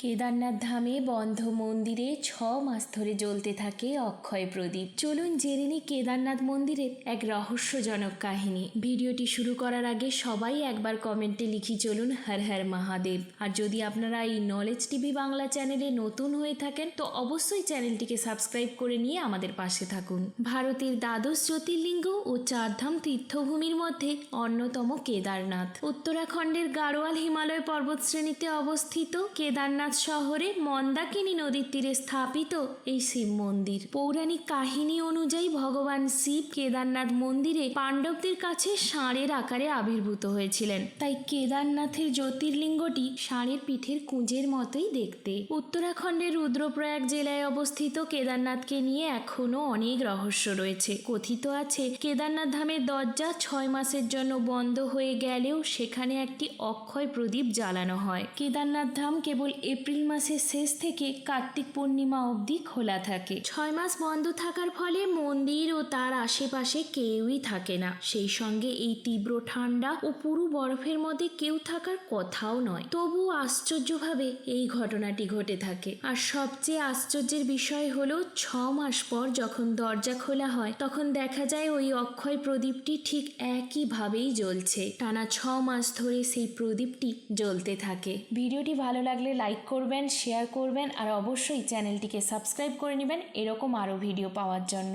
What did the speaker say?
কেদারনাথ ধামে বন্ধ মন্দিরে 6 মাস ধরে জ্বলতে থাকে অক্ষয় প্রদীপ। চলুন জেনে নিই কেদারনাথ মন্দিরের এক রহস্যজনক কাহিনী। ভিডিওটি শুরু করার আগে সবাই একবার কমেন্টে লিখি চলুন হর হর মহাদেব। আর যদি আপনারা এই নলেজ টিভি বাংলা চ্যানেলে নতুন হয়ে থাকেন তো অবশ্যই চ্যানেলটিকে সাবস্ক্রাইব করে নিয়ে আমাদের পাশে থাকুন। ভারতের দ্বাদশ জ্যোতির্লিঙ্গ ও চারধাম তীর্থভূমির মধ্যে অন্যতম কেদারনাথ। উত্তরাখণ্ডের গাড়োয়াল হিমালয় পর্বতশ্রেণীতে অবস্থিত কেদারনাথ শহরে মন্দাকিনী নদীর তীরে স্থাপিত এই শিব মন্দির। পৌরাণিক কাহিনী অনুযায়ী ভগবান শিব কেদারনাথ মন্দিরে পাণ্ডবদের কাছে ষাঁড়ের আকারে আবির্ভূত হয়েছিলেন, তাই কেদারনাথের জ্যোতির্লিঙ্গটি ষাঁড়ের পিঠের কুঁজের মতোই দেখতে। উত্তরাখণ্ডের রুদ্রপ্রয়াগ জেলায় অবস্থিত কেদারনাথকে নিয়ে এখনও অনেক রহস্য রয়েছে। কথিত আছে কেদারনাথ ধামের দরজা 6 মাসের জন্য বন্ধ হয়ে গেলেও সেখানে একটি অক্ষয় প্রদীপ জ্বালানো হয়। কেদারনাথ ধাম কেবল এপ্রিল মাসের শেষ থেকে কার্তিক পূর্ণিমা অবধি খোলা থাকে। 6 মাস বন্ধ থাকার ফলে মন্দির ও তার আশেপাশে কেউই থাকে না। সেই সঙ্গে এই তীব্র ঠান্ডা ও পুরো বরফের মধ্যে কেউ থাকার কথাও নয়। তবুও আশ্চর্যভাবে এই ঘটনাটি ঘটে থাকে। আর সবচেয়ে আশ্চর্যের বিষয় হলো 6 মাস পর যখন দরজা খোলা হয় তখন দেখা যায় ওই অক্ষয় প্রদীপটি ঠিক একইভাবেই জ্বলছে। টানা 6 মাস ধরে সেই প্রদীপটি জ্বলতে থাকে। ভিডিওটি ভালো লাগলে লাইক করবেন, শেয়ার করবেন আর অবশ্যই চ্যানেলটিকে সাবস্ক্রাইব করে নেবেন এরকম আরও ভিডিও পাওয়ার জন্য।